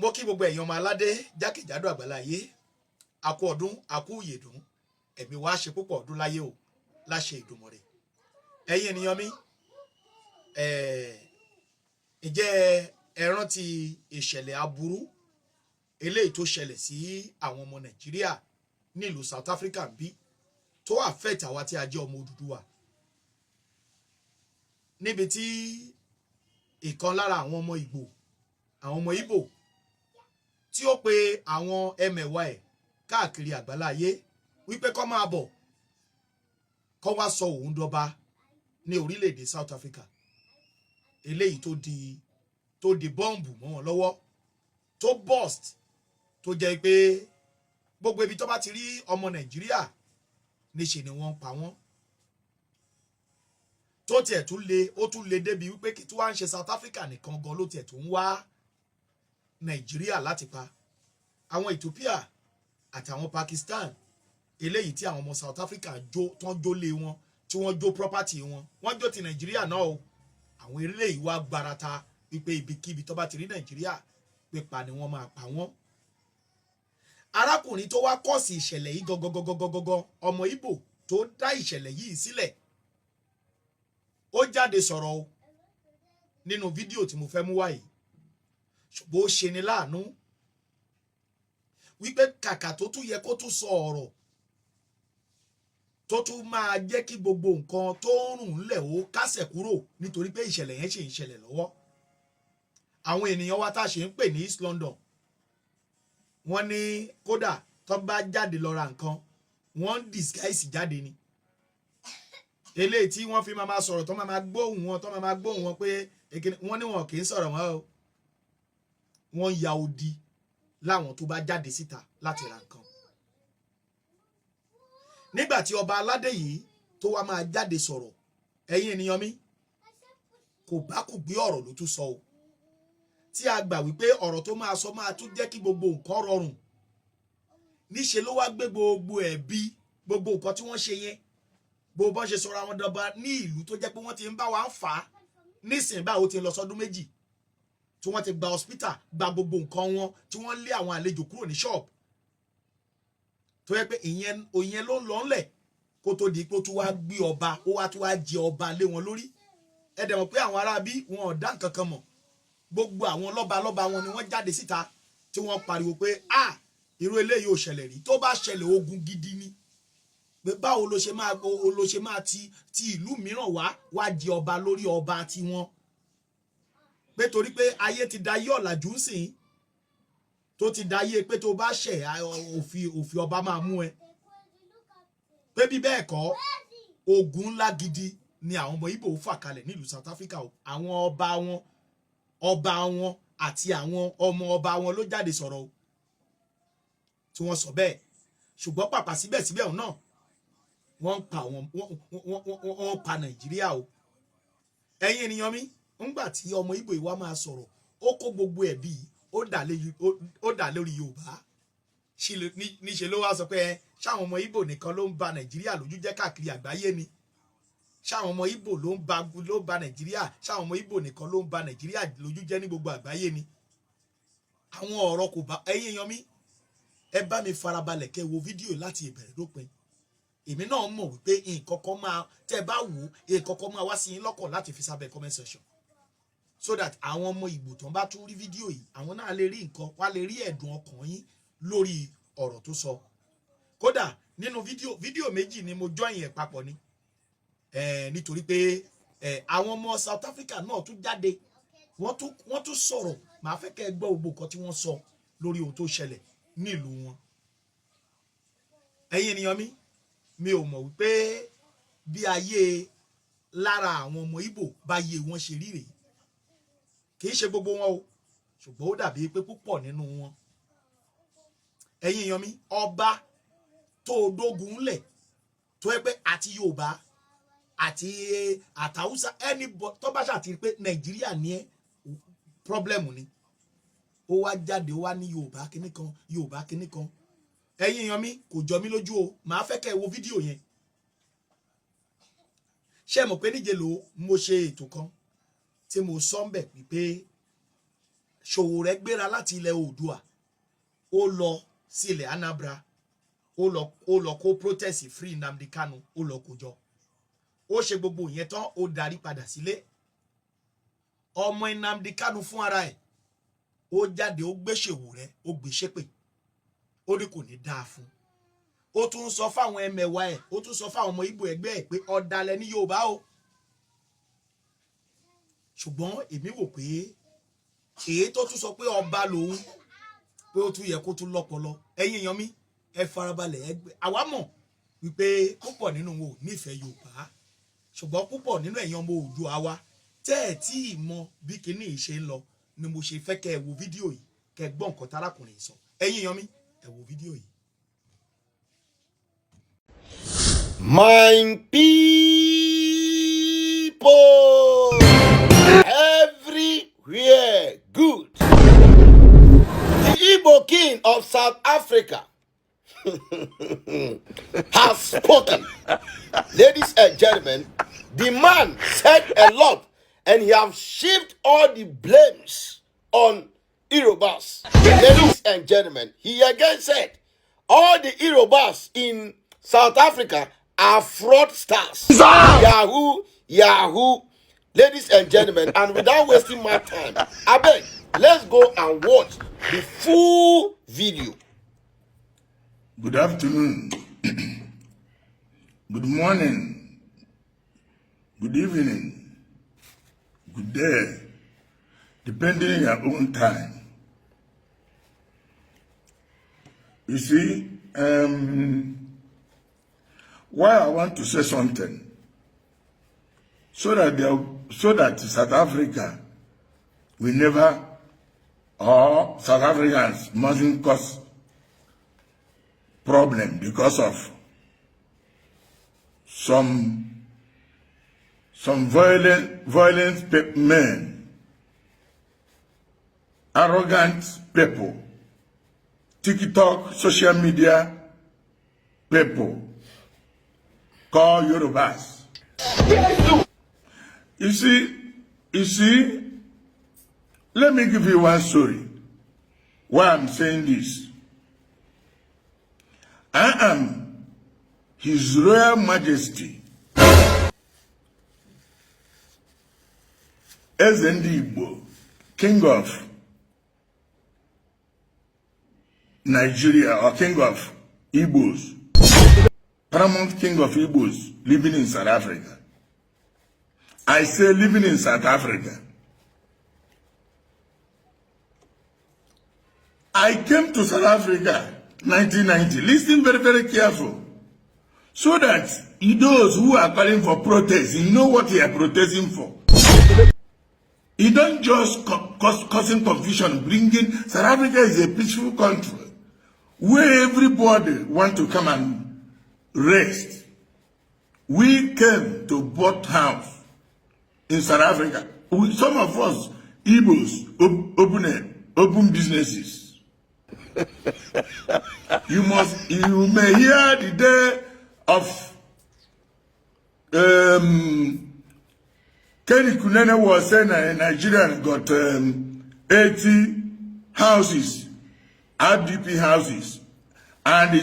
mo kí gbogbo ẹ̀yin ọmọ aládé jákèjádò àgbáláyé a kú ọdún a kú ìyèdún ẹ̀mí wa ṣe púpọ̀ ọdún láyé o láṣẹ Ìdùmarè. Ẹ̀yin ènìyàn mi ǹjẹ́ ẹ rántí ìṣẹ̀lẹ̀ aburú eléyìí tó ṣẹlẹ̀ sí àwọn ọmọ Nàìjíríà ní ìlú South Africa bí tó affect àwa tí a jẹ́ ọmọ Odùduwà, níbi tí ìkan lára àwọn ọmọ Ìgbò tí ó pe àwọn ẹmẹ̀wà ẹ̀ káàkiri àgbáláyé wípé kó máa bọ̀ kó wá sọ òun dọba ní orílẹ̀-èdè South Africa, eléyìí tó di bọ́ǹbù mọ́ wọn lọ́wọ́ tó burst, tó jẹ́ pé gbogbo ibi tó bá ti rí ọmọ Nàìjíríà níṣe ni wọ́n ń pa wọ́n, tó tiẹ̀ tún le débi wípé kí tí wọ́n ń ṣe South Africa nìkan gan ló tiẹ̀ tún wá Nàìjíríà láti pa àwọn Ethiopia àtàwọn Pakistan, eléyìí tí àwọn ọmọ South Africa tán jólé wọn tí wọ́n jó property wọn, wọ́n jó ti Nàìjíríà náà o. Àwọn eléyìí wá gbarata wípé ibikíbi tó bá ti rí Nàìjíríà pípa ni wọ́n máa pa wọ́n. Arákùnrin tó wá kọ́ọ̀sì ìṣẹ̀lẹ̀ yìí gọgọgọgọgọgọ, ọmọ Ìgbò tó dá ìṣẹ̀lẹ̀ yìí sílẹ̀, ó jáde sọ̀rọ̀ o nínú fídíò tí mo fẹ́ mú wá yìí, ṣùgbọ́n ó ṣe ni láàánú wípé kàkà tó tún yẹ kó tún sọ ọ̀rọ̀ tó tún máa jẹ́ kí gbogbo nǹkan tó ń rùn ńlẹ̀ ó kásẹ̀ kúrò, nítorí pé ìṣẹ̀lẹ̀ yẹn ṣe ń ṣẹlẹ̀ lọ́wọ́. Àwọn ènìyàn wa tá a ṣe ń pè ní East London, wọ́n ní kódà tó bá jáde lọ ra nǹkan wọ́n ń disguise jáde ni, eléyìí tí wọ́n fi máa sọ̀rọ̀ tó máa gbóhùn wọn pé wọ́n ní wọn kì í sọ̀rọ̀ wọn o, wọ́n ya odi láwọn tó bá jáde síta láti ra nǹkan. Nígbà tí ọba aládé yìí tó wá máa jáde sọ̀rọ̀, ẹ̀yin ènìyàn mi, kò bá kù gbé ọ̀rọ̀ ló tún sọ o, tí a gbà wípé ọ̀rọ̀ tó máa sọ máa tún jẹ́ kí gbogbo nǹkan rọrùn. Níṣe ló wá gbé gbogbo ẹ̀bi gbogbo nǹkan tí wọ́n ṣe yẹn, gbogbo bọ́n ṣe sọ̀rọ̀ àwọn dọba ní ìlú tó jẹ́ pé wọ́n ti ń bá wa ń fà á nísìnyí báwo ti ń lọ sọ́dún méjì tí wọ́n ti gba hospital, gba gbogbo nǹkan wọn, tí wọ́n lé àwọn àlejò kúrò ní ṣọ́ọ̀bù, tó yẹ pé ìyẹn ló ń lọ ńlẹ̀ kó tó di pé ó tún wá gbé ọba, ó wá tún wá jẹ ọba lé wọn lórí. Ẹ dẹ̀ mọ̀ pé àwọn aráabí wọn ò dá nǹkan kan mọ̀, gbogbo àwọn lọ́balọ́ba wọn ni wọ́n jáde síta tí wọ́n pariwo pé irú eléyìí ò ṣẹlẹ̀ rí, tó bá ṣẹlẹ̀ ogun gidi ni, pé báwo ló ṣe máa ti ìlú mìíràn wá jẹ ọba lórí ọba tiwọn, pé torí pé ayé ti dayé ọ̀làjú ń sìn, tó ti dayé pé tó bá ṣẹ̀ òfin ọba máa mú ẹ, pé bí bẹ́ẹ̀ kọ́ ogun ńlá gidi ni àwọn ọmọ Ìgbò fà kalẹ̀ nílùú South Africa o. Àwọn ọba wọn àti àwọn ọmọ ọba wọn ló jáde sọ̀rọ̀ o, tí wọ́n sọ bẹ́ẹ̀. Ṣùgbọ́n pàpà síbẹ̀síbẹ̀ náà wọ́n pa Nàìjíríà o. Ẹ̀yin ènìyàn mi, ńgbà tí ọmọ Ìgbò ìwà máa sọ̀rọ̀, ó kó gbogbo ẹ̀bi ó dà lórí Yorùbá. Níṣe ló wá sọ pé ṣáwọn ọmọ Ìgbò nìkan ló ń ba Nàìjíríà lójú jẹ́ káàkiri àgbáyé ni, ṣáwọn ọmọ Ìgbò ló ń ba Nàìjíríà, ṣáwọn ọmọ Ìgbò nìkan ló ń ba Nàìjíríà lójú jẹ́ ní gbogbo àgbáyé ni. Àwọn ọ̀rọ̀ kò bá ẹ̀yin èèyàn mi, ẹ bá mi farabalẹ̀ kẹ́ wo fídíò láti ìbẹ̀rẹ̀ dópin. Èmi náà mọ̀ wípé nǹkan kan máa tẹ́ bá wò nǹkan kan máa wá sí yín lọ́kàn láti fi sábẹ́ comment section, so that àwọn ọmọ Ìgbò tán bá tún rí fídíò yìí, àwọn náà lè rí nǹkan, wá lè rí ẹ̀dùn ọkàn yín lórí ọ̀rọ̀ tó sọ. Kódà nínú fídíò méjì ni mo join ẹ̀ papọ̀ ni, nítorí pé àwọn ọmọ South Africa náà tún jáde, wọ́n tún sọ̀rọ̀. Màá fẹ́ kẹ́ ẹ gbọ́ gbogbo nǹkan tí wọ́n sọ lórí ohun tó ṣẹlẹ̀ nílùú wọn. Ẹ̀yin ènìyàn mi ò mọ̀ wípé bí ayé lára àwọn ọmọ Ìgbò bá yé wọn ṣe rí rèé, kì í ṣe gbogbo wọn o, ṣùgbọ́n ó dàbí pé púpọ̀ nínú wọn. Ẹ̀yin èèyàn mi, ọba tó dógun ńlẹ̀ tó yẹ pé àti Yorùbá àti àtàwùsá ẹni tó bá ṣàtì pé Nàìjíríà ní pọ́blẹ́mù ni, ó wá jáde ó wá ní Yorùbá kíní kan. Ẹ̀yin èèyàn mi, kò jọ mí lójú o. Màá fẹ́ kẹ́ ẹ wo fídíò yẹn. Ṣé mọ̀ pé níje ló mo ṣe ètò kan tí mo sọ ń bẹ̀ wípé Sowore gbéra láti ilẹ̀ Oòduà ó lọ sí ilẹ̀ Anambra ó lọ kó protest free Nnamdi Kanu ó lọ kó jọ ó ṣe gbogbo ìyẹn tán ó darí padà sílé ọmọ Nnamdi Kanu fún ara ẹ̀ ó jáde ó gbé Sowore ó gbé ṣépè ó ní kò ní dáa fún ó tún sọ fáwọn ẹmẹ̀wà ẹ̀ ó tún sọ fáwọn ọmọ Ìgbò ẹgbẹ́ ẹ̀ pé ọ̀dàlẹ̀ ní Yorùbá o ṣùgbọ́n èmi wò pé èyí tó tún sọ pé ọba lòun pé ó tún yẹ kó tún lọ́pọlọ ẹ̀yin èèyàn mi ẹ farabalẹ̀ ẹgbẹ́ àwa mọ̀ wípé púpọ̀ nínú wọn ò nífẹ̀ẹ́ Yorùbá ṣùgbọ́n púpọ̀ nínú ẹ̀yin ọmọ Oòduà wa tẹ́ ẹ̀ tí ì mọ bí kinní yìí ṣe ń lọ ni mo ṣe fẹ́ kẹ́ ẹ wo fídíò yìí kẹ́ ẹ gbọ́ nǹkan tárákùnrin sọ ẹ̀yin èèyàn mi ẹ wo fídíò yìí. My people everywhere good. The Igbo king of South Africa has spoken. Ladies and gentlemen, the man said a lot and he has shifted all the blames on Yorubas. Ladies and gentlemen, he again said all the Yorubas in South Africa are fraudsters. Yahoo. Ladies and gentlemen, and without wasting my time, I beg, let's go and watch the full video. Good afternoon. Good morning. Good evening. Good day. Depending on your own time. You see, why I want to say something, so that South Africa will never, or South Africans mustn't cause problem because of some violent men, arrogant people, TikTok, social media people call Yorubas. You see, let me give you one story. Why I'm saying this. I am His Royal Majesty Igbo, King of Nigeria, or King of Igbos, Paramount King of Igbos living in South Africa. I say living in South Africa. I came to South Africa 1990. Listen very, very careful. So that those who are calling for protest, you know what they are protesting for. You don't just causing confusion, bringing... South Africa is a peaceful country where everybody want to come and rest. We came to both house in South Africa. Some of us, Igbos, open businesses. You may hear the day of Kenny Kunene was saying Nigeria got 80 houses, RDP houses, and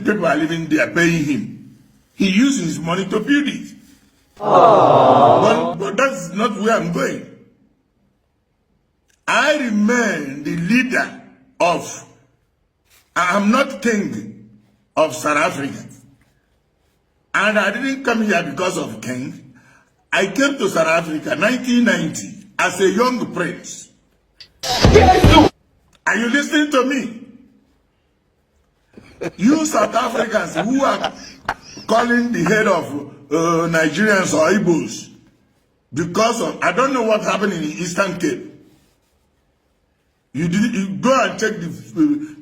people are living there paying him. He uses his money to build it. But that's not where I'm going. I remain the leader of, I'm not king of South Africa. And I didn't come here because of king. I came to South Africa 1990 as a young prince. Are you listening to me? You South Africans who are calling the head of Nigerians or Igbos because of, I don't know what happened in the Eastern Cape. You go and check the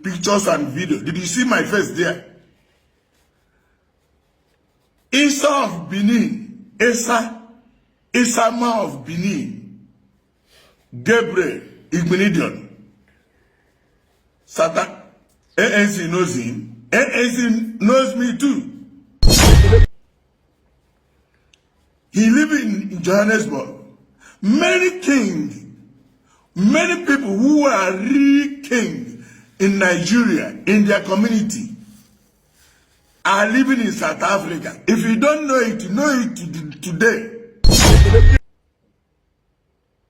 pictures and video. Did you see my face there? Isa of Benin, Isama of Benin, Gabriel Igbinidion, Satan, ANC knows him. ANC knows me too. He lives in Johannesburg. Many kings Many people who are real king in Nigeria, in their community, are living in South Africa. If you don't know it today.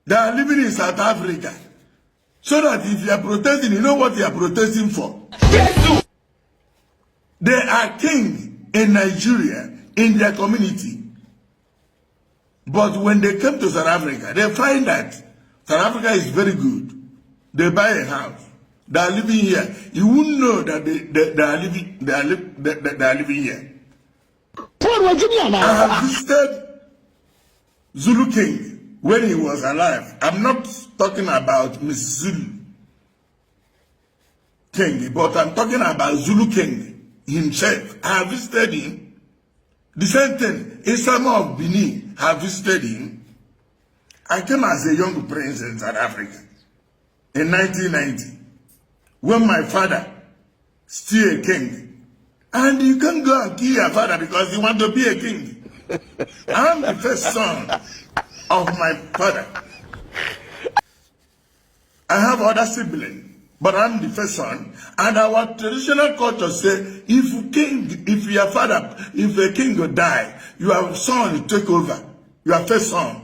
They are living in South Africa. So that if you are protesting, you know what you are protesting for. They are king in Nigeria, in their community. But when they come to South Africa, they find that South Africa is very good. They buy a house. They are living here. You wouldn't know that they are living here. I have visited Zulu King when he was alive. I'm not talking about Miss Zulu King, but I'm talking about Zulu King himself. I have visited him. The same thing, Isama of Benin, I have visited him. I came as a young prince in South Africa in 1990 when my father still a king. And you can't go and kill your father because you want to be a king. I'm the first son of my father. I have other siblings, but I'm the first son. And our traditional culture say, if your father, if a king will die, your son will take over. Your first son.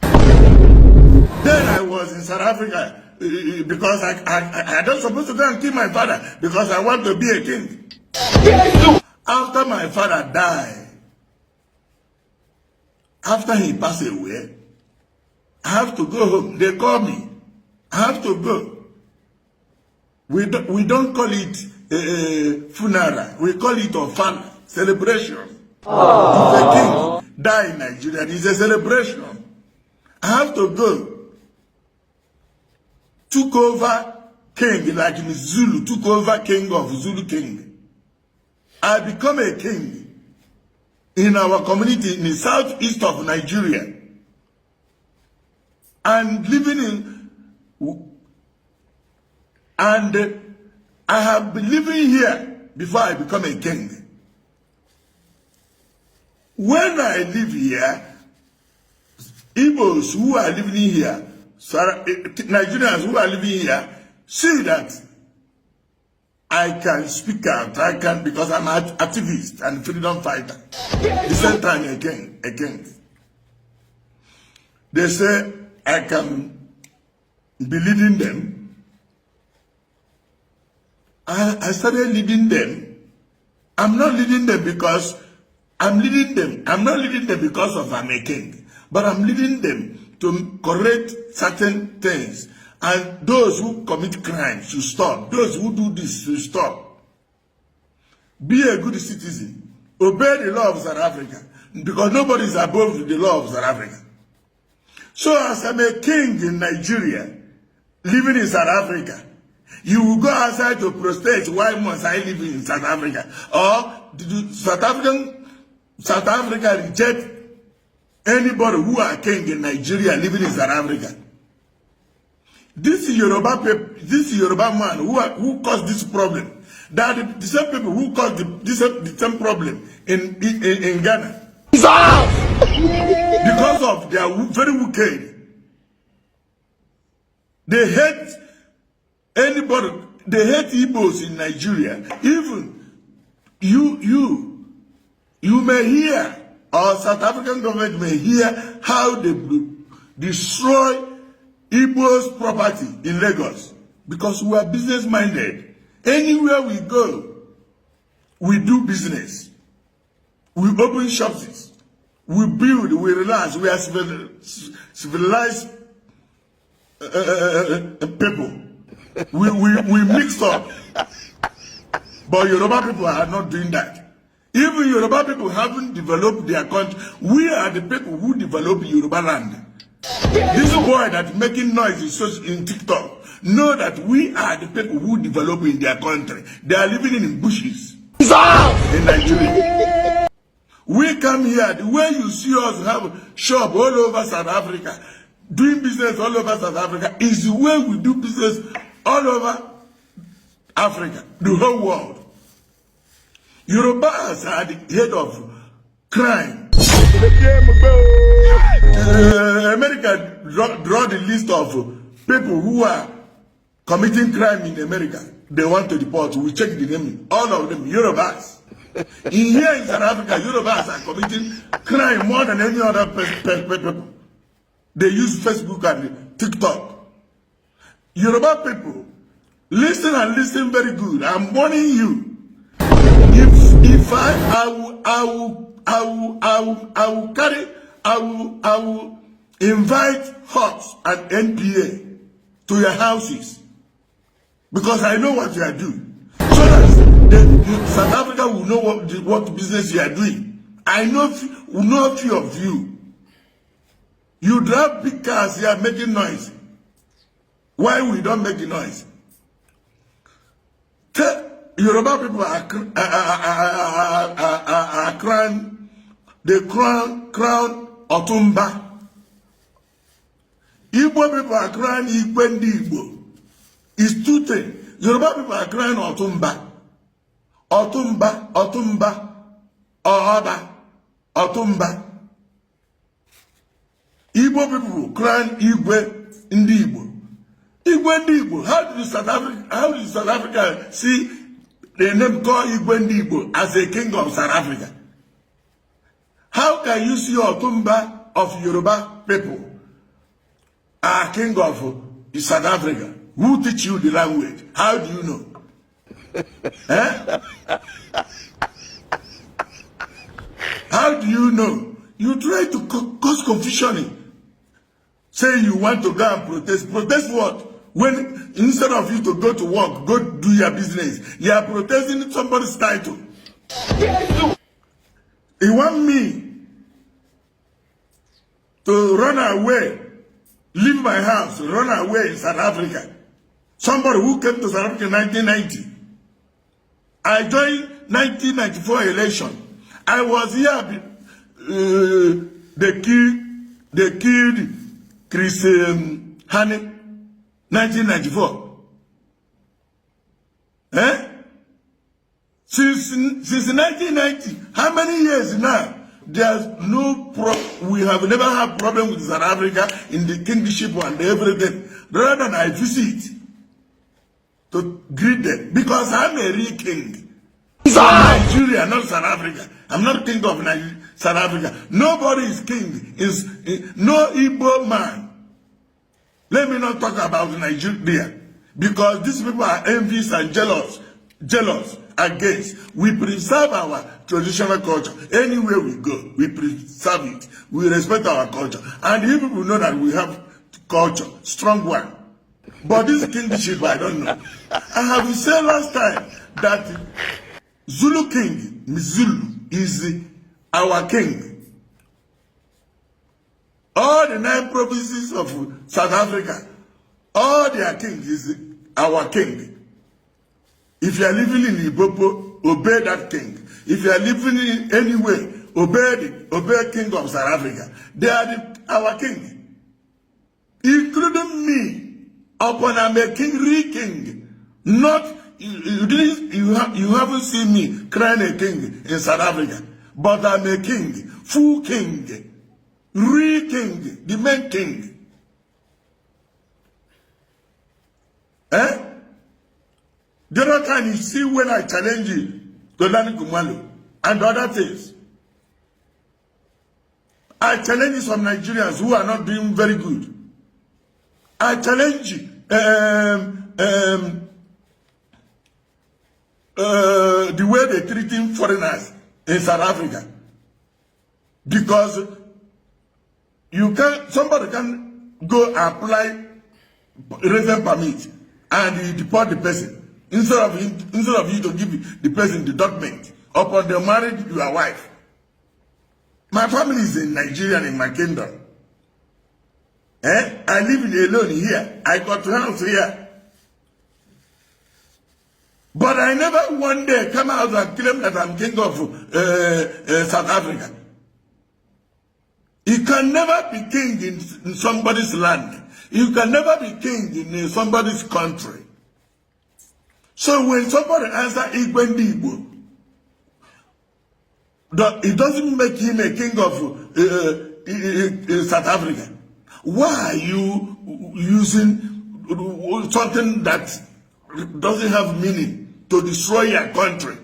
Then I was in South Africa because I don't supposed to go and kill my father because I want to be a king. After my father died, after he passed away, I have to go home. They call me. I have to go. We don't call it funeral. We call it a fun celebration. Aww. If a king die in Nigeria, it's a celebration. I have to go. Took over king like in Zulu, took over king of Zulu king. I become a king in our community in the southeast of Nigeria. And living in, and I have been living here before I become a king. When I live here, Igbos who are living here, Nigerians who are living here, see that I can speak out, I can, because I'm an activist and freedom fighter. The same time again. They say I can be leading them. I started leading them. I'm not leading them because I'm leading them. I'm not leading them because of I'm a king, but I'm leading them to correct certain things. And those who commit crime should stop. Those who do this should stop. Be a good citizen. Obey the law of South Africa. Because nobody is above the law of South Africa. So as I'm a king in Nigeria, living in South Africa, you will go outside to protest, why must I live in South Africa? Or did South Africa reject anybody who are king in Nigeria living in South Africa? This Yoruba man who caused this problem, that the same people who caused the same problem in Ghana. Because of their very wicked. They hate anybody. They hate Igbos in Nigeria. Even you may hear, or South African government may hear how they destroy Igbo's property in Lagos, because we are business minded. Anywhere we go, we do business. We open shops. We build. We relax. We are civilized people. We mix up. But Yoruba people are not doing that. Even Yoruba people haven't developed their country. We are the people who develop Yoruba land. This boy that making noise in TikTok know that we are the people who develop in their country. They are living in bushes in Nigeria. We come here, the way you see us have shop all over South Africa, doing business all over South Africa, is the way we do business all over Africa, the whole world. Yorubas are the head of crime. America draw the list of people who are committing crime in America, they want to deport. We check the name, all of them, Yorubas. Here in South Africa, Yorubas are committing crime more than any other people. They use Facebook and TikTok. Yoruba people, listen and listen very good. I'm warning you. If I will invite HOPS and NPA to your houses because I know what you are doing. So that South Africa will know what business you are doing. I know few of you. You drive big cars here making noise. Why we don't make the noise? Yoruba people are crown, they crown Otumba. Igbo people are crying Igwendi Igbo. It's two things. Yoruba people are crying Otumba. Otumba, Oba, Otumba. Igbo people crying Igwe Ndi Igbo. Igwendi Igbo. How do South Africa see the name called Igwendi Igbo as a king of South Africa? How can you see Otumba of Yoruba people are king of South Africa? Who teach you the language? How do you know? How do you know? You try to cause confusion. Say you want to go and protest. Protest what? When instead of you to go to work, go do your business, you are protesting somebody's title. You want me to run away, leave my house, run away in South Africa. Somebody who came to South Africa in 1990. I joined 1994 election. I was here. They killed Chris Honey, 1994. Since 1990, how many years now? There's no we have never had problem with South Africa in the kingship and everything. Rather than I visit to greet them because I'm a real king. From Nigeria, not South Africa. I'm not king of South Africa. Nobody is king. No Igbo man. Let me not talk about Nigeria because these people are envious and jealous against. We preserve our traditional culture. Anywhere we go, we preserve it. We respect our culture. And you people know that we have culture, strong one. But this kingship, I don't know. I have said last time that Zulu king, Zulu, is our king. All the 9 provinces of South Africa, all their king is our king. If you are living in Ibopo, obey that king. If you are living in anywhere, obey king of South Africa. They are our king. Including me. Upon I'm a king, real king. Not you haven't seen me crying a king in South Africa. But I'm a king, full king, real king, the main king. The other time you see when I challenge you to Lani Kumalo and other things. I challenge some Nigerians who are not doing very good. I challenge the way they're treating foreigners in South Africa. Because somebody can go apply resident permit and you deport the person. Instead of you to give the person the document upon they married your wife. My family is in Nigeria and in my kingdom. I live alone here. I got a house here. But I never one day come out and claim that I'm king of South Africa. You can never be king in somebody's land. You can never be king in somebody's country. So when somebody answers Igwendi Igbo, it doesn't make him a king of South Africa. Why are you using something that doesn't have meaning to destroy your country.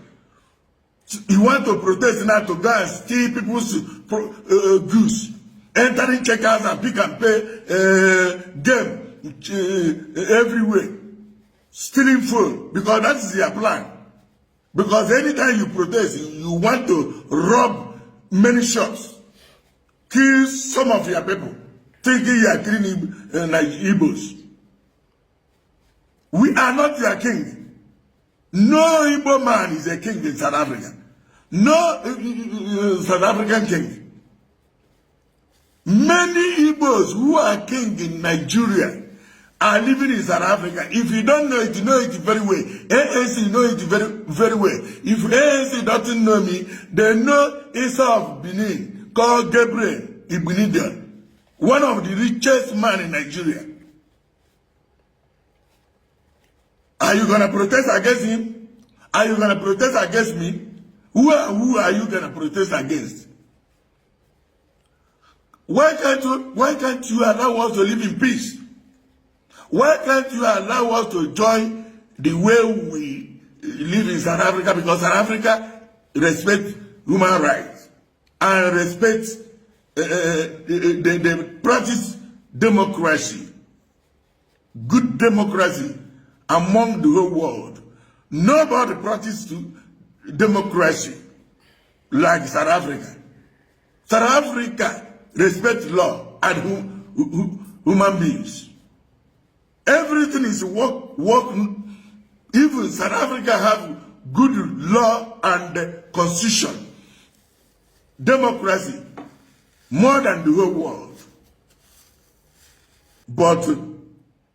You want to protest now to go and steal people's goods, entering checkouts and pick and pay game everywhere, stealing food, because that is your plan. Because anytime you protest, you want to rob many shops, kill some of your people, thinking you are killing Igbos. We are not your king. No Igbo man is a king in South Africa. No South African king. Many Igbos who are king in Nigeria are living in South Africa. If you don't know it, you know it very well. ANC know it very, very well. If ANC doesn't know me, they know Isa of Benin, called Gabriel Ibnidion, one of the richest men in Nigeria. Are you going to protest against him? Are you going to protest against me? Who are you going to protest against? Why can't you allow us to live in peace? Why can't you allow us to join the way we live in South Africa? Because South Africa respects human rights and respects the practice democracy, good democracy among the whole world. Nobody practices democracy like South Africa. South Africa respects law and human beings. Everything is work. Even South Africa have good law and constitution, democracy, more than the whole world. But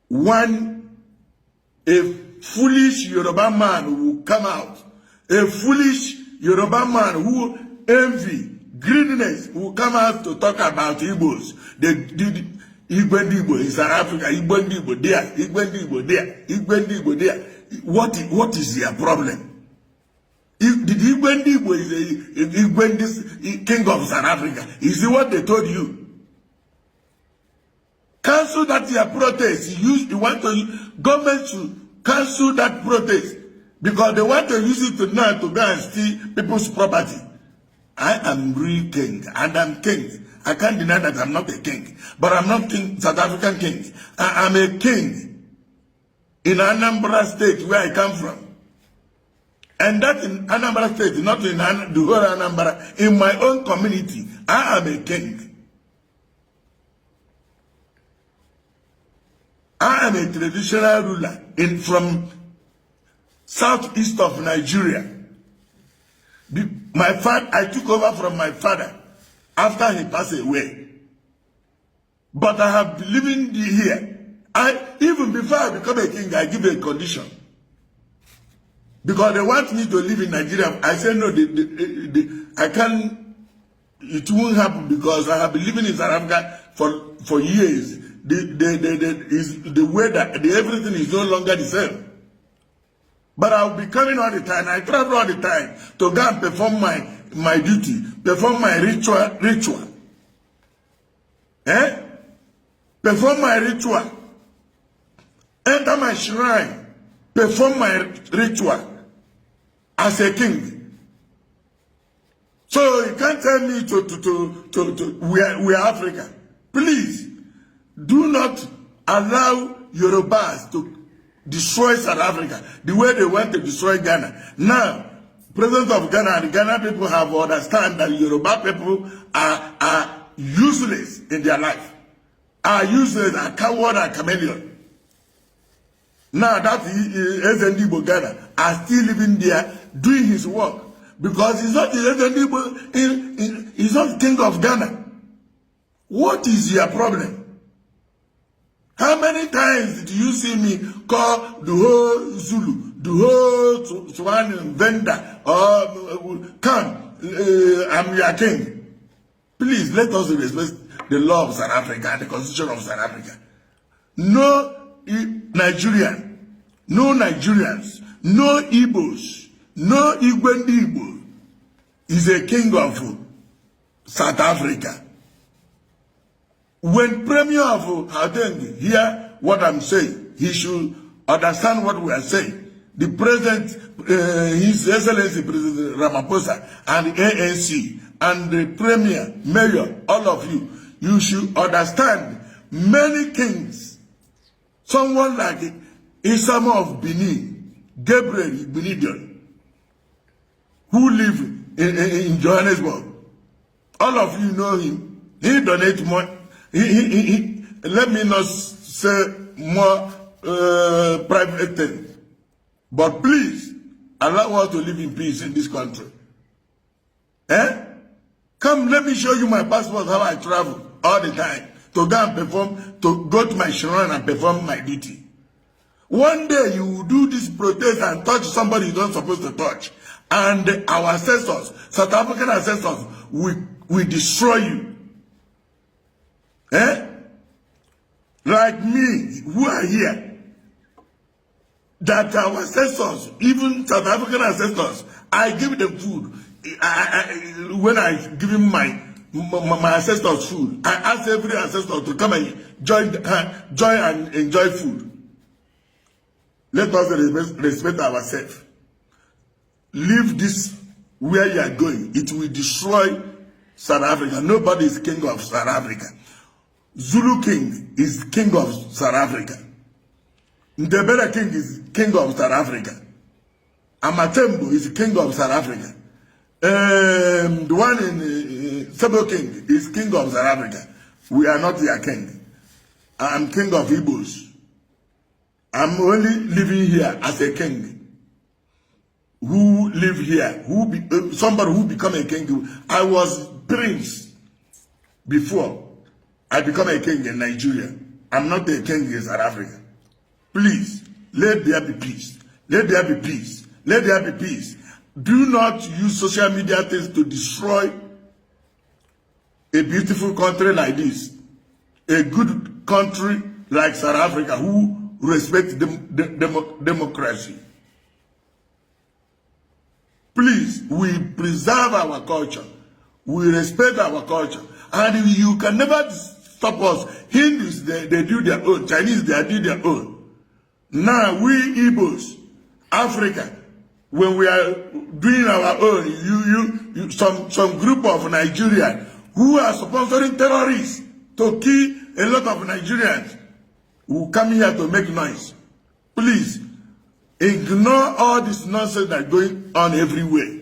when a foolish Yoruba man will come out, a foolish Yoruba man who envy, greediness will come out to talk about Igbos. They did Igbo in South Africa, Igbo there, Igbo there, Igbo there. What is their problem? If the Igbo is king of South Africa, is it what they told you? Cancel that your protest. You want to government to cancel that protest because they want to use it now to go and steal people's property. I am real king and I'm king. I can't deny that I'm not a king, but I'm not king, South African king. I'm a king in Anambra State where I come from. And that in Anambra State, not in the whole Anambra, in my own community, I am a king. I am a traditional ruler from southeast of Nigeria. I took over from my father after he passed away. But I have been living here. Even before I become a king, I give a condition. Because they want me to live in Nigeria. I said no, I can't, it won't happen because I have been living in South Africa for years. The way that everything is no longer the same. But I'll be coming all the time. I travel all the time to go and perform my duty, perform my ritual. Perform my ritual. Enter my shrine, perform my ritual as a king. So you can't tell me we are Africa. Please, do not allow Yorubas to destroy South Africa the way they want to destroy Ghana. Now, President of Ghana and the Ghana people have understand that Yoruba people are useless in their life. Are useless, are coward, are chameleon. Now that SND Ghana are still living there doing his work because he's not the SND, he's not king of Ghana. What is your problem? How many times did you see me call the whole Zulu, the whole Swan vendor, or come, I'm your king? Please let us respect the law of South Africa and the constitution of South Africa. No Nigerian, no Nigerians, no Igbos, no Igbo is a king of South Africa. When Premier of Hadeng hear what I'm saying, he should understand what we are saying. The President, His Excellency President Ramaphosa, and the ANC, and the Premier, Mayor, all of you, you should understand many kings. Someone like Isama of Benin, Gabriel Benedion, who live in Johannesburg. All of you know him. He donates more. Let me not say more private thing. But please, allow us to live in peace in this country. Come, let me show you my passport, how I travel all the time to go and perform, to go to my shrine and perform my duty. One day you will do this protest and touch somebody you're not supposed to touch. And our ancestors, South African ancestors, will destroy you. Like me, who are here. That our ancestors, even South African ancestors, I give them food. When I give him my ancestors food, I ask every ancestor to come and join and enjoy food. Let us respect ourselves. Leave this where you are going. It will destroy South Africa. Nobody is king of South Africa. Zulu king is king of South Africa. Ndebele king is king of South Africa. Amatembo is king of South Africa. The one in Sabo king is king of South Africa. We are not their king. I am king of Igbos. I'm only living here as a king. Who live here? Somebody who become a king. I was prince before I become a king in Nigeria. I'm not a king in South Africa. Please, let there be peace. Let there be peace. Let there be peace. Do not use social media things to destroy a beautiful country like this. A good country like South Africa who respects democracy. Please, we preserve our culture. We respect our culture. And you can never stop us. Hindus, they do their own. Chinese, they do their own. Now, we Igbos, Africa, when we are doing our own, some group of Nigerians who are sponsoring terrorists to kill a lot of Nigerians who come here to make noise. Please, ignore all this nonsense that's going on everywhere.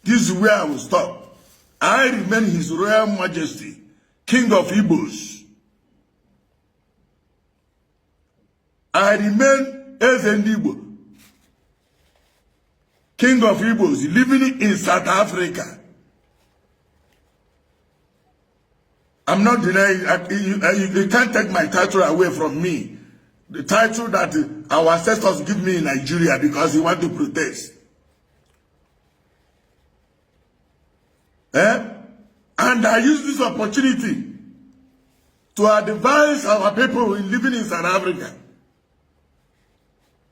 This is where I will stop. I remain His Royal Majesty, King of Igbos. I remain Ezendibo, King of Igbos, living in South Africa. I'm not denying, you can't take my title away from me. The title that our ancestors give me in Nigeria because they want to protest. And I use this opportunity to advise our people living in South Africa.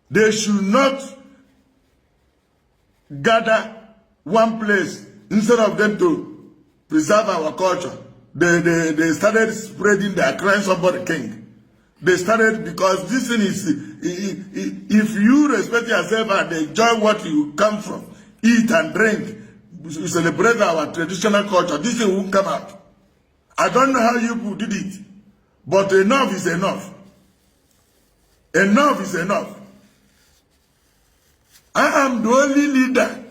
They should not gather one place instead of them to preserve our culture. They started spreading their crying somebody king. They started because this thing is, if you respect yourself and enjoy what you come from, eat and drink, you celebrate our traditional culture, this thing won't come out. I don't know how you people did it, but enough is enough. Enough is enough. I am the only leader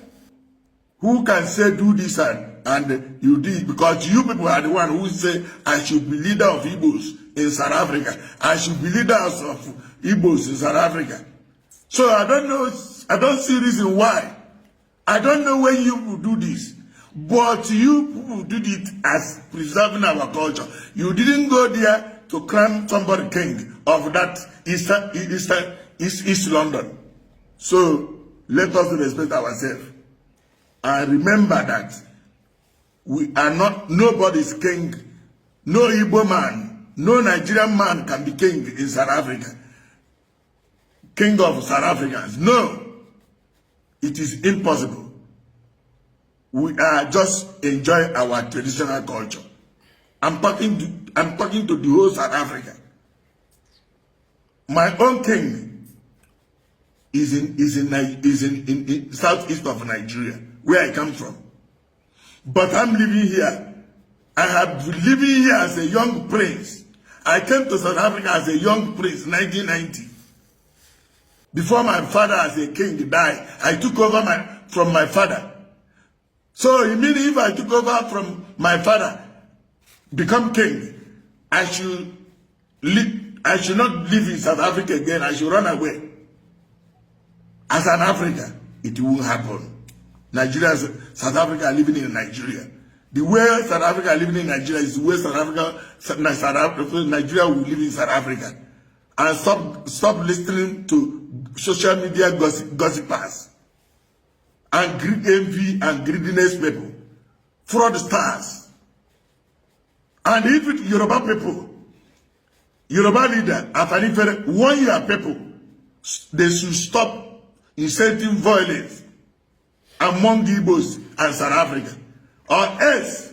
who can say do this and you did, because you people are the one who say I should be leader of Igbos in South Africa. I should be leaders of Igbos in South Africa. So I don't know, I don't see reason why. I don't know when you will do this, but you people did it as preserving our culture. You didn't go there to crown somebody king of that East London. So let us respect ourselves. And remember that we are not, nobody's king. No Igbo man, no Nigerian man can be king in South Africa. King of South Africans. No. It is impossible. We are just enjoying our traditional culture. I'm talking to the whole South Africa. My own king is in southeast of Nigeria, where I come from. But I'm living here. I have been living here as a young prince. I came to South Africa as a young prince, 1990. Before my father as a king died, I took over from my father. So immediately if I took over from my father, become king, I should not live in South Africa again. I should run away. As an African, it won't happen. South Africa are living in Nigeria. The way South Africa are living in Nigeria is the way Nigeria will live in South Africa. And stop listening to social media gossipers and envy and greediness people, fraudsters. And if it Yoruba people, Yoruba leader, Afanifere, warn your people, they should stop inciting violence among Igbos and South Africa. Or else,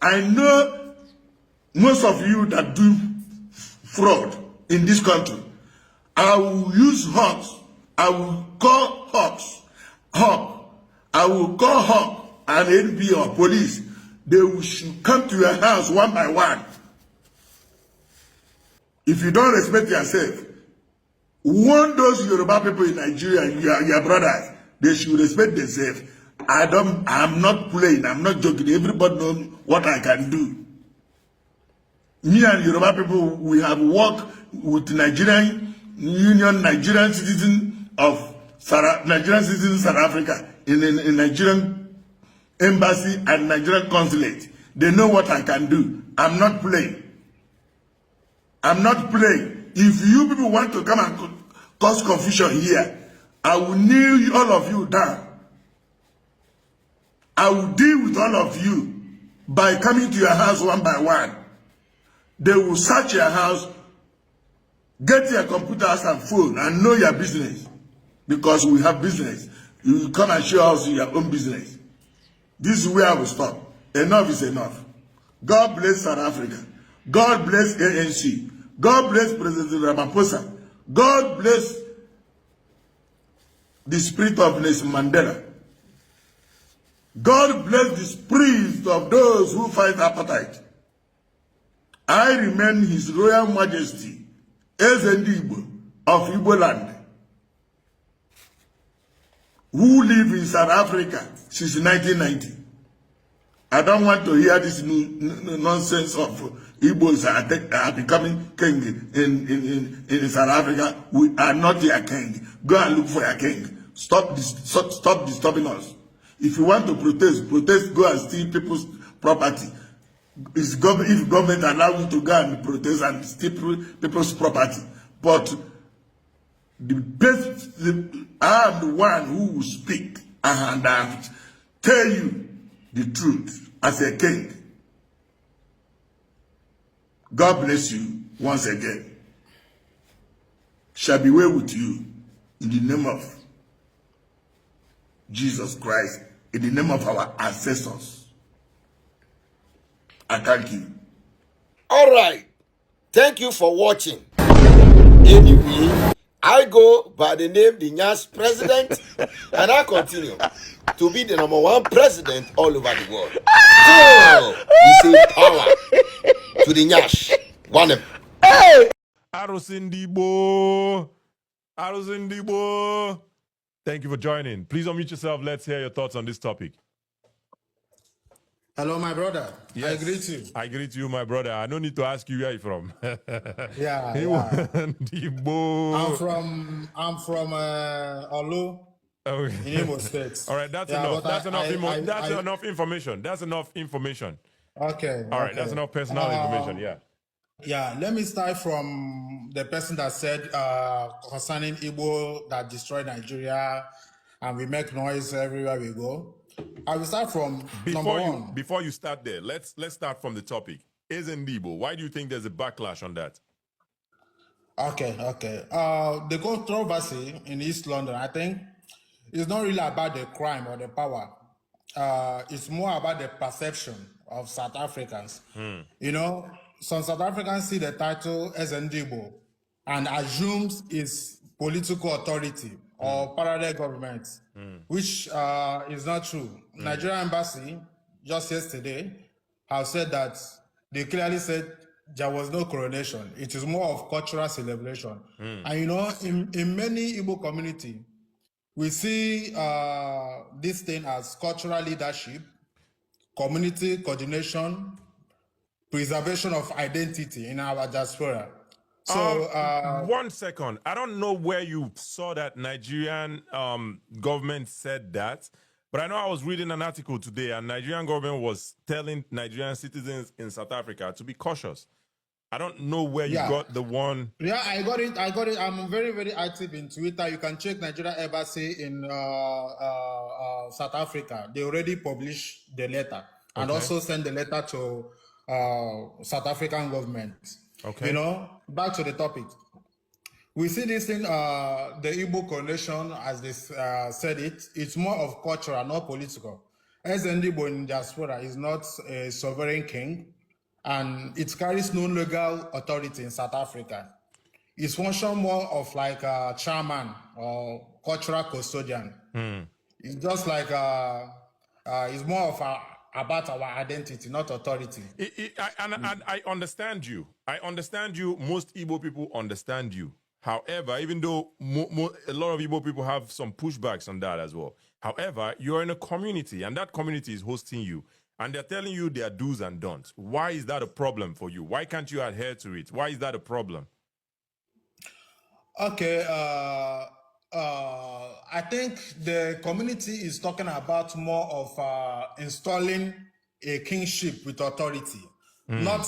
I know most of you that do fraud in this country, I will use hawks. I will call hawks. I will call hawk and NP or police. They should come to your house one by one. If you don't respect yourself, warn those Yoruba people in Nigeria, your brothers, they should respect themselves. I'm not playing, I'm not joking. Everybody knows what I can do. Me and Yoruba people, we have worked with Nigerian Union, Nigerian citizen South Africa, in Nigerian embassy and Nigerian consulate. They know what I can do. I'm not playing. I'm not playing. If you people want to come and cause confusion here, I will kneel all of you down. I will deal with all of you by coming to your house one by one. They will search your house, get your computers and phone, and know your business. Because we have business. You will come and show us your own business. This is where I will stop. Enough is enough. God bless South Africa. God bless ANC. God bless President Ramaphosa. God bless the spirit of Nelson Mandela. God bless the spirit of those who fight apartheid. I remain His Royal Majesty, Ezendibo of Igbo land, who live in South Africa since 1990. I don't want to hear this nonsense of Igbos are becoming king in South Africa. We are not your king. Go and look for your king. Stop disturbing us. If you want to protest, go and steal people's property. If government allows you to go and protest and steal people's property. But I am the one who will speak and I will tell you the truth as a king. God bless you once again. Shall be well with you in the name of Jesus Christ, in the name of our ancestors. I thank you. All right. Thank you for watching. Anyway, I go by the name the Nyash president, and I continue to be the #1 president all over the world. So, we say power to the Nyash. One of Arusindibo. Arusindibo. Thank you for joining. Please unmute yourself. Let's hear your thoughts on this topic. Hello, my brother. Yes, I greet you. I greet you, my brother. I don't need to ask you where you're from. Yeah. Ndibo. I'm from Olu Okay. in Imo State. All right, that's Yeah, enough. but That's enough. That's I- enough information. That's enough information. Okay. All right, okay. that's enough personal information. Yeah. Yeah, let me start from the person that said concerning Igbo that destroyed Nigeria and we make noise everywhere we go. I will start from number one. Before you start there, let's start from the topic. Ndibo, why do you think there's a backlash on that? Okay. The controversy in East London, I think, is not really about the crime or the power. It's more about the perception of South Africans. You know, some South Africans see the title as Ndibo and assumes its political authority or parallel government, which is not true. Nigerian embassy just yesterday have said that they clearly said there was no coronation. It is more of cultural celebration. And you know, in many Igbo community, we see this thing as cultural leadership, community coordination, preservation of identity in our diaspora. So, 1 second. I don't know where you saw that Nigerian government said that, but I know I was reading an article today, and Nigerian government was telling Nigerian citizens in South Africa to be cautious. I don't know where you got the one. Yeah, I got it. I'm very, very active in Twitter. You can check Nigeria Embassy in South Africa. They already published the letter and also send the letter to South African government. Okay. You know, back to the topic. We see this in the Igbo coronation, as they said it's more of cultural, not political. As Igbo in diaspora is not a sovereign king, and it carries no legal authority in South Africa. It's function more of like a chairman or cultural custodian. It's just like it's more of about our identity, not authority. And I understand you. I understand you. Most Igbo people understand you. However, even though a lot of Igbo people have some pushbacks on that as well. However, you're in a community, and that community is hosting you. And they're telling you their do's and don'ts. Why is that a problem for you? Why can't you adhere to it? Why is that a problem? Okay, I think the community is talking about more of installing a kingship with authority, not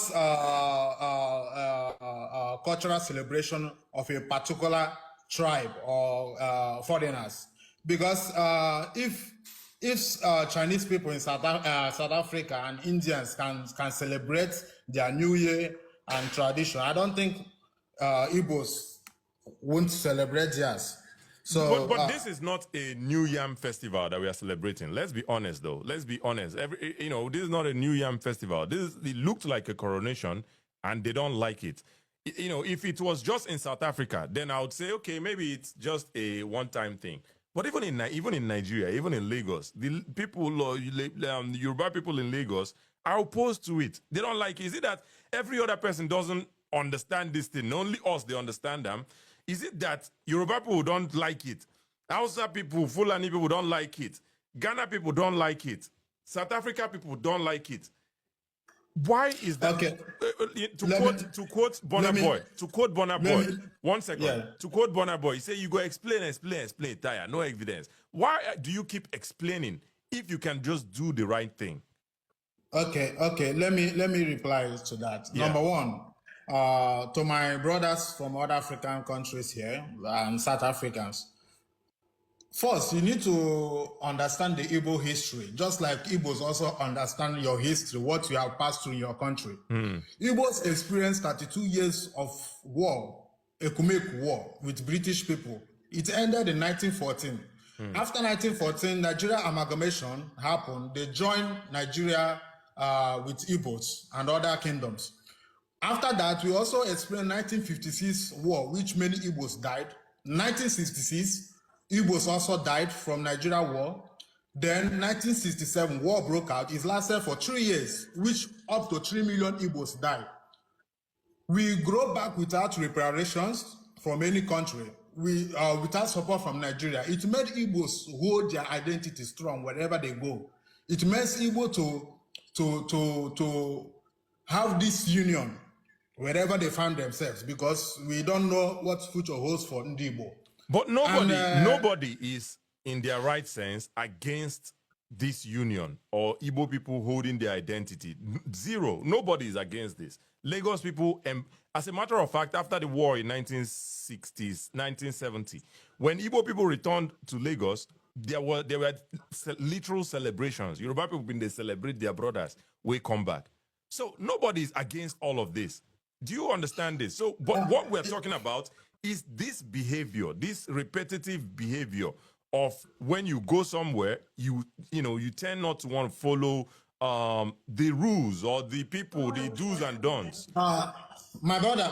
cultural celebration of a particular tribe or foreigners. Because if Chinese people in South Africa and Indians can celebrate their New Year and tradition, I don't think Igbos won't celebrate theirs. So, but this is not a New Yam festival that we are celebrating. Let's be honest, though. Let's be honest. This is not a New Yam festival. It looked like a coronation, and they don't like it. If it was just in South Africa, then I would say, okay, maybe it's just a one-time thing. But even in Nigeria, even in Lagos, the people, Yoruba people in Lagos are opposed to it. They don't like it. Is it that every other person doesn't understand this thing? Only us, they understand them. Is it that Yoruba people don't like it? Hausa people, Fulani people don't like it. Ghana people don't like it. South Africa people don't like it. Why is that? Okay. To quote Burna Boy, 1 second. Yeah. To quote Burna Boy, he said, you go explain, tire, no evidence. Why do you keep explaining if you can just do the right thing? Okay. Let me reply to that. Yeah. Number one, to my brothers from other African countries here and South Africans. First, you need to understand the Igbo history, just like Igbos also understand your history, what you have passed through in your country. Igbos experienced 32 years of war, Ekumenic War, with British people. It ended in 1914. After 1914, Nigeria amalgamation happened. They joined Nigeria with Igbos and other kingdoms. After that, we also experienced 1956 war, which many Igbos died. 1966, Igbos also died from Nigeria war. Then 1967, war broke out. It lasted for 3 years, which up to 3 million Igbos died. We grow back without reparations from any country, without support from Nigeria. It made Igbos hold their identity strong wherever they go. It makes Igbo to have this union wherever they find themselves, because we don't know what future holds for Igbo. But nobody is in their right sense against this union or Igbo people holding their identity. Zero. Nobody is against this. Lagos people, as a matter of fact, after the war in 1970, when Igbo people returned to Lagos, there were literal celebrations. Yoruba people, when they celebrate their brothers, we come back. So nobody is against all of this. Do you understand this? So, but what we're talking about is this behavior, this repetitive behavior of when you go somewhere, you tend not to want to follow the rules or the people, the do's and don'ts. My brother,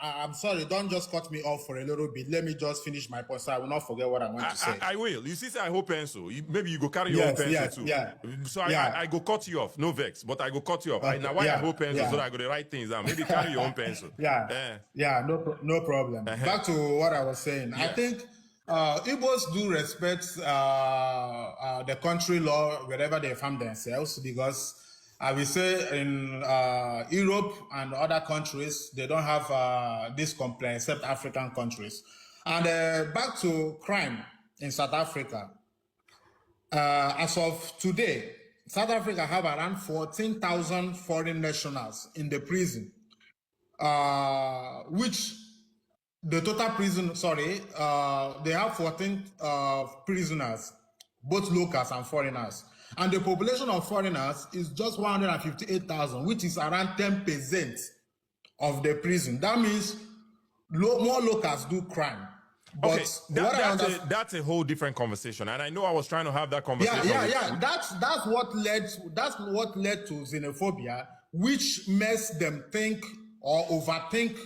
I'm sorry, don't just cut me off for a little bit. Let me just finish my point so I will not forget what I want to say. I will. You see, say I hold pencil. Maybe you go carry your own pencil too. Yeah. So Yeah. I go cut you off. No vex, but I go cut you off. Okay, Now why I hold pencil yeah. so that I go to write things down. Maybe carry your own pencil. Yeah, no problem. Back to what I was saying. I think Igbos do respect the country law wherever they find themselves, because I will say in Europe and other countries, they don't have this complaint except African countries. And back to crime in South Africa. As of today, South Africa have around 14,000 foreign nationals in the prison, which the total prison, they have 14 prisoners, both locals and foreigners. And the population of foreigners is just 158,000, which is around 10% of the prison. That means more locals do crime. But okay, that's a whole different conversation, and I know I was trying to have that conversation. Yeah. That's what led to xenophobia, which makes them think or overthink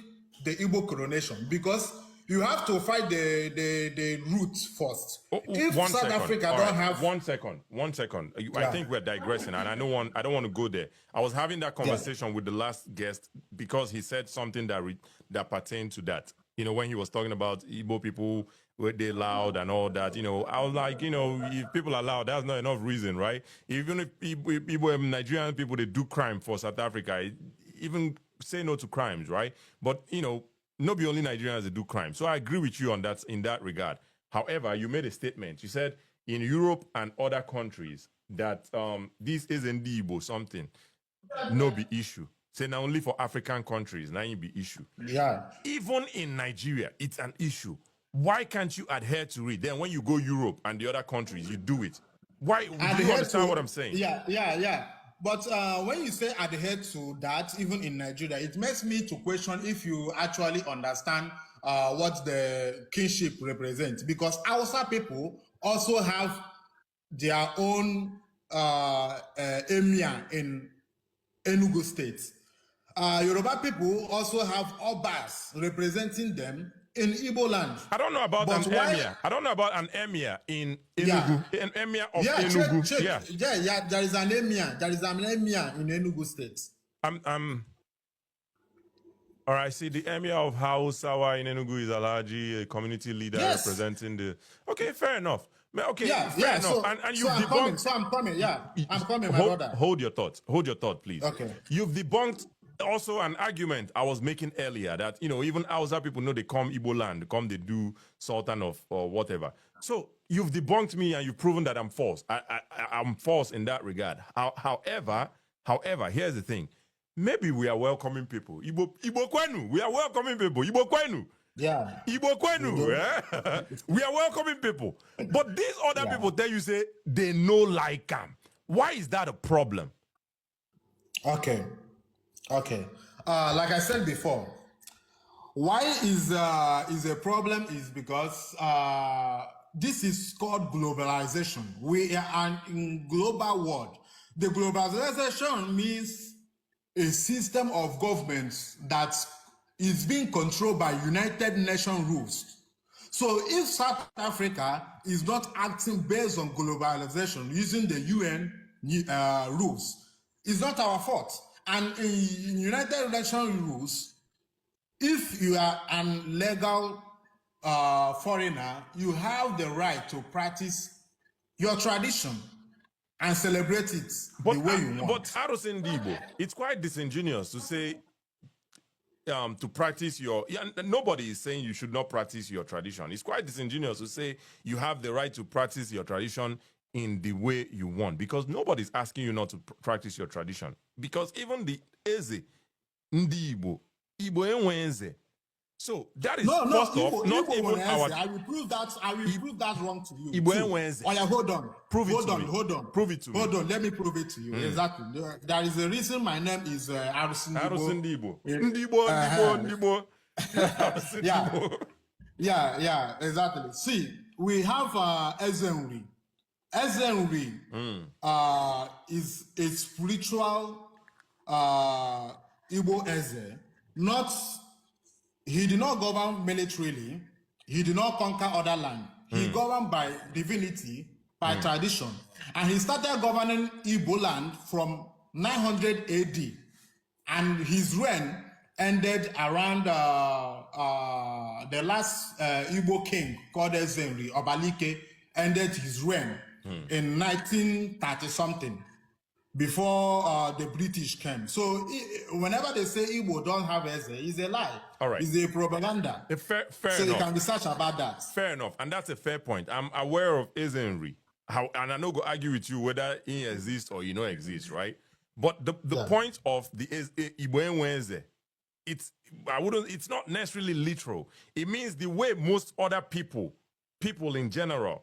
the Igbo coronation, because you have to fight the roots first. If South Africa don't have 1 second. I think we're digressing, and I don't want to go there. I was having that conversation with the last guest because he said something that pertained to that. You know, when he was talking about Igbo people, were they loud and all that, I was like, if people are loud, that's not enough reason, right? Even if Igbo Nigerian people, they do crime for South Africa, even say no to crimes, right? But, not be only Nigerians that do crime. So I agree with you on that in that regard. However, you made a statement. You said in Europe and other countries that this isn't the Igbo something, no be issue. Say now only for African countries, now it be issue. Yeah. Even in Nigeria, it's an issue. Why can't you adhere to it? Then when you go Europe and the other countries, you do it. Why? Do you understand what I'm saying? Yeah. But when you say adhere to that, even in Nigeria, it makes me to question if you actually understand what the kinship represents. Because Hausa people also have their own emir in Enugu State. Yoruba people also have Obas representing them in Igbo land. I don't know about an emir. I don't know about an emir in Enugu. Yeah. An emir of Enugu. Check. Yeah. There is an emir. There is an emir in Enugu State. All right, see, the emir of Hausawa in Enugu is Alaji, a community leader representing the... Okay, fair enough. Okay, fair enough. So, and you've debunked... I'm coming, my brother. Hold your thought, please. Okay. You've debunked also an argument I was making earlier that, even Hausa people know they come Igbo land, they do Sultan of or whatever. So you've debunked me and you've proven that I'm false. I'm false in that regard. However, here's the thing. Maybe we are welcoming people. Igbo Kwenu, we are welcoming people. Igbo Kwenu. Yeah. Igbo Kwenu, we are welcoming people. But these other people tell you, say, they know like them. Why is that a problem? Okay. Like I said before, why is a problem is because this is called globalization. We are in global world. The globalization means a system of governments that is being controlled by United Nations rules. So if South Africa is not acting based on globalization using the UN rules, it's not our fault. And in United Nations rules, if you are an legal foreigner, you have the right to practice your tradition and celebrate it the way you want. But Arosin Dibo, it's quite disingenuous to say to practice your... nobody is saying you should not practice your tradition. It's quite disingenuous to say you have the right to practice your tradition in the way you want, because nobody's asking you not to practice your tradition. Because even the Eze, Ndibo, Igbo Enwenze. So that is first off, not even our... I will prove that wrong to you. Igbo Enwenze. Oh yeah, hold on. Hold on. Prove it to me. Hold on, let me prove it to you. Exactly. There is a reason my name is Arusin Ndibo. Ndibo. Yeah, exactly. See, we have Ezenri. Ezenri is a spiritual Igbo Eze, he did not govern militarily, he did not conquer other land. He governed by divinity, by tradition. And he started governing Igbo land from 900 AD. And his reign ended around the last Igbo king called Ezenri, Obalike, ended his reign in 1930 something before the British came. So whenever they say Igbo don't have Eze, it's a lie. All right. It's a propaganda. Fair So enough. you can research about that. Fair enough, and that's a fair point. I'm aware of Ezenri, and I no go argue with you whether he exists or he no exist, right? But the point of the Igbo Enweze, it's not necessarily literal. It means the way most other people in general,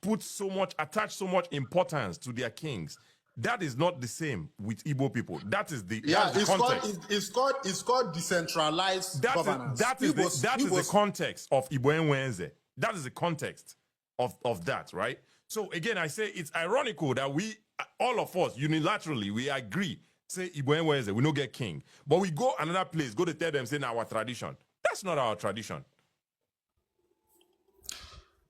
attach so much importance to their kings. That is not the same with Igbo people. That is the context. It's called decentralized governance. That is the context of Igbo Enweze. That is the context of that, right? So again, I say it's ironical that all of us unilaterally we agree, say Igbo Enweze, we no get king, but we go another place, go to tell them say our tradition. That's not our tradition.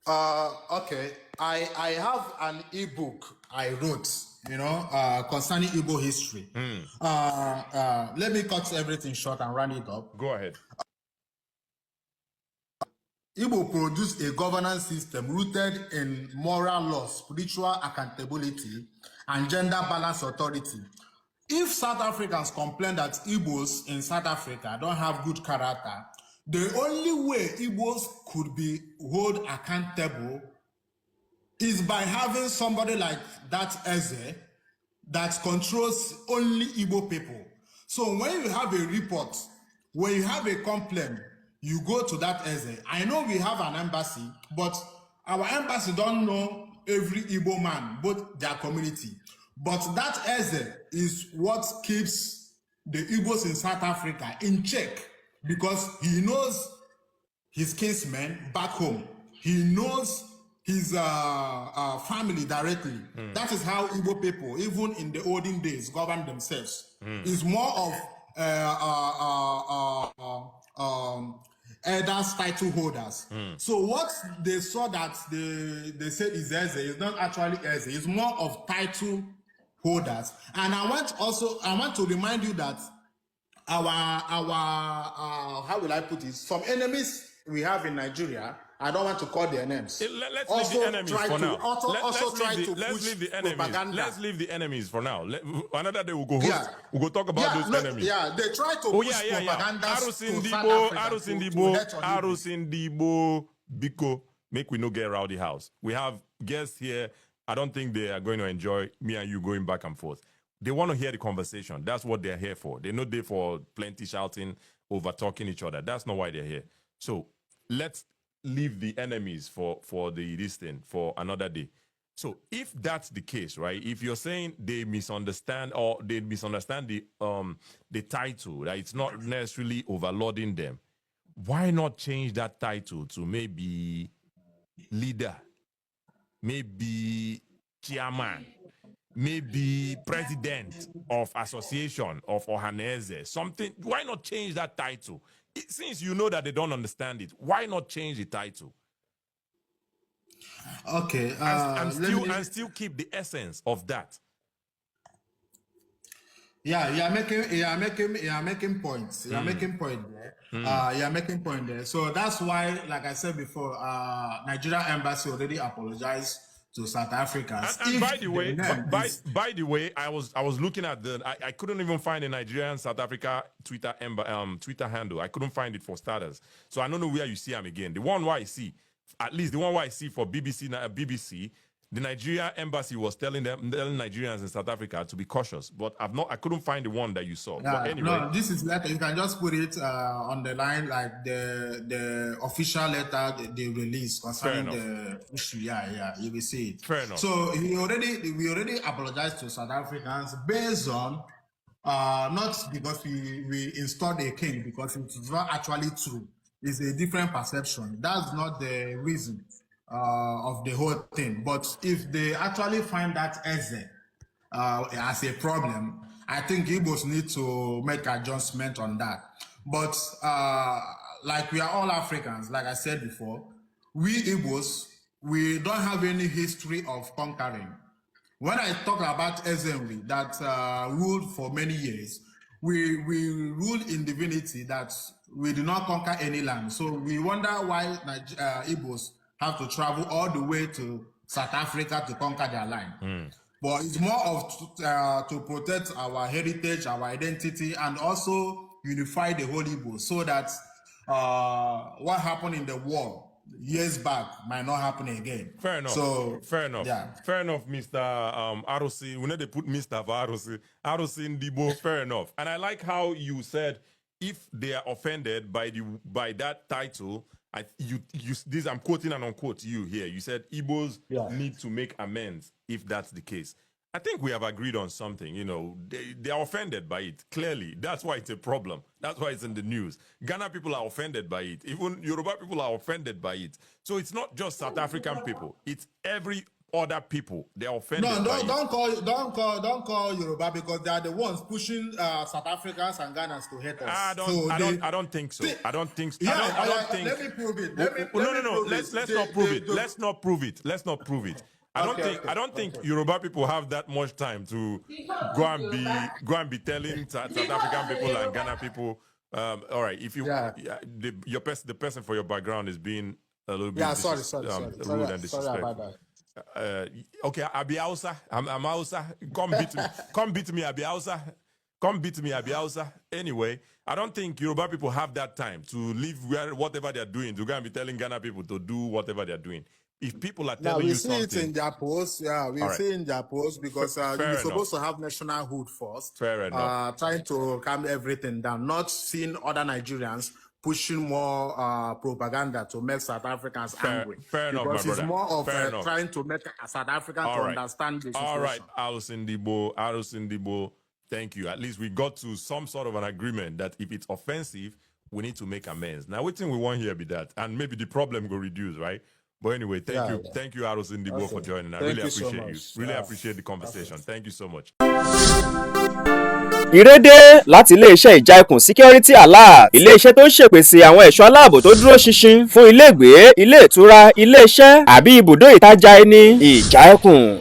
Okay, I have an ebook I wrote, concerning Igbo history. Let me cut everything short and round it up. Go ahead. Igbo produced a governance system rooted in moral law, spiritual accountability, and gender balance authority. If South Africans complain that Igbos in South Africa don't have good character, the only way Igbos could be held accountable is by having somebody like that Eze that controls only Igbo people. So when you have a report, when you have a complaint, you go to that Eze. I know we have an embassy, but our embassy don't know every Igbo man, both their community. But that Eze is what keeps the Igbos in South Africa in check, because he knows his kinsmen back home. He knows his family directly. That is how Igbo people, even in the olden days, govern themselves. It's more of elders, title holders. So what they saw that they said is Eze is not actually Eze. It's more of title holders. And I want to remind you that our how will I put it? Some enemies we have in Nigeria, I don't want to call their names. Let's leave the enemies for now. Let's leave the enemies. Let's leave the enemies for now. Another day we'll go host. We'll go talk about those enemies. Yeah, they try to push propaganda to South Africa. Arusindibo, Biko, make we no get rowdy house. We have guests here. I don't think they are going to enjoy me and you going back and forth. They want to hear the conversation. That's what they're here for. They're not there for plenty shouting, over talking each other. That's not why they're here. So let's leave the enemies for this thing for another day. So if that's the case, right? If you're saying they misunderstand the title, that it's not necessarily overloading them, why not change that title to maybe leader, maybe chairman, maybe president of association of Ohanese, something? Why not change that title? Since you know that they don't understand it, why not change the title? Okay, and still keep the essence of that. Yeah, you're making points. You're making point there. You're making point there. So that's why, like I said before, Nigeria embassy already apologized to South Africans. And by the way, I was looking at I couldn't even find a Nigerian South Africa Twitter handle. I couldn't find it for starters. So I don't know where you see them again. The one where I see, at least the one where I see for BBC, the Nigeria embassy was telling Nigerians in South Africa to be cautious. But I couldn't find the one that you saw. Yeah, but anyway, no, this is letter. You can just put it on the line, like the official letter they released concerning the issue. Yeah, you will see it. Fair enough. So we already apologized to South Africans based on not because we installed a king, because it is not actually true. It's a different perception. That's not the reason of the whole thing. But if they actually find that Eze as a problem, I think Igbos need to make adjustment on that. But like we are all Africans, like I said before, we Igbos, we don't have any history of conquering. When I talk about Ezenri that ruled for many years, we ruled in divinity that we did not conquer any land. So we wonder why Igbos have to travel all the way to South Africa to conquer their land. But it's more of to protect our heritage, our identity, and also unify the whole Igbo so that what happened in the war years back might not happen again. Fair enough. So fair enough. Yeah. Fair enough, Mr. Arusi. We need to put Mr. for Arusi. Arusi Ndibo, fair enough. And I like how you said if they are offended by that title, this I'm quoting and unquote you here. You said Igbos need to make amends if that's the case. I think we have agreed on something. You know, they are offended by it. Clearly, that's why it's a problem. That's why it's in the news. Ghana people are offended by it. Even Yoruba people are offended by it. So it's not just South African people. It's every other people. They are offended. No, don't call Yoruba because they are the ones pushing South Africans and Ghanaians to hate us. I don't think so. I don't think so. Yeah, I don't think. Let me prove it. No. Let's not prove it. Let's not prove it. Let's not prove it. I don't think Yoruba people have that much time to go and be telling South African people and Ghana people. All right, if you the person for your background is being a little bit rude and disrespectful. Okay, Abi Hausa. I'm Hausa. Come beat me, Abi Hausa. Come beat me, Abi Hausa. Anyway, I don't think Yoruba people have that time to leave whatever they're doing to go and be telling Ghana people to do whatever they're doing. If people are telling you something, we see it in their posts. Yeah, we see in their posts because you're supposed to have nationalhood first. Fair enough. Trying to calm everything down, not seeing other Nigerians pushing more propaganda to make South Africans angry. Fair enough, my brother. Because it's more of trying to make South Africans to understand the situation. All right, Arusi Ndibo, thank you. At least we got to some sort of an agreement that if it's offensive, we need to make amends. Now, what thing we want here be that, and maybe the problem will reduce, right? But anyway, thank you, Arusi Ndibo, for joining. I really appreciate you. Really appreciate the conversation. Thank you so much. Ìrédé láti iléeṣẹ́ ìjákùn security alert iléeṣẹ́ tó ń ṣèpèsè àwọn ẹ̀ṣọ́ aláàbò tó dúró ṣinṣin fún ilégbèé ilé ìtura iléeṣẹ́ àbí ibùdó ìtajà ẹni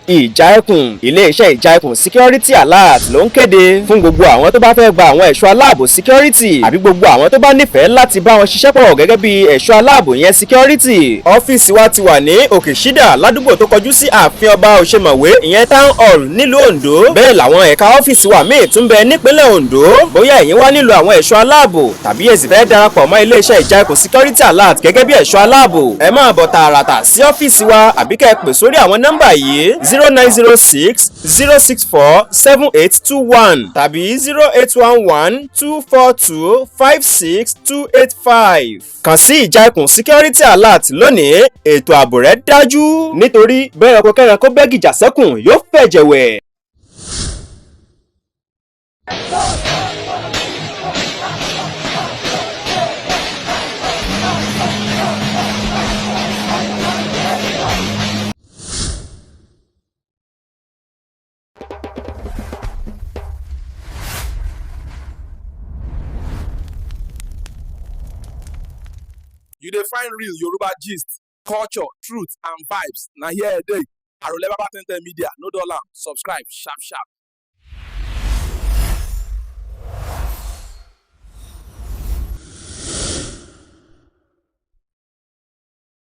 ìjákùn iléeṣẹ́ ìjákùn security alert ló ń kéde fún gbogbo àwọn tó bá fẹ́ gba àwọn ẹ̀ṣọ́ aláàbò security àbí gbogbo àwọn tó bá nífẹ̀ẹ́ láti bá wọn ṣiṣẹ́ pọ̀ gẹ́gẹ́ bí ẹ̀ṣọ́ aláàbò yẹn security. Ọ́fíìsì wa ti wà ní Òkèṣídà ládùúgbò tó kọjú sí ààfin ọba Òṣèmọ̀wé ìyẹn town hall nílùú Oǹdó. Bẹ́ẹ̀ làwọn ẹ̀ka ọ́fíìsì wa míì tún bẹ nípínlẹ̀ Oǹdó. Bóyá ẹ̀yin wá nílò àwọn ẹ̀ṣọ́ aláàbò tàbí ẹ sì fẹ́ darapọ̀ mọ́ iléeṣẹ́ ìjákùn security alert gẹ́gẹ́ bí ẹ̀ṣọ́ aláàbò, ẹ máa bọ̀ tààràtà sí ọ́fíìsì wa àbí kẹ́ ẹ pè sórí àwọn nọ́mbà yìí 0906 064 7821 tàbí 0811 242 56285. Kàn sí ìjákùn security alert lónìí, ètò ààbò rẹ̀ dájú nítorí bẹ́ẹ̀ ọkọ̀ kẹ́ran kó bẹ́gìjà sẹ́kùn yóò fẹ̀jẹ̀wẹ̀. You dey find real Yoruba gist, culture, truth and vibes. Na here e dey. Arole Baba Ten Ten Media, no dull am, subscribe sharp sharp.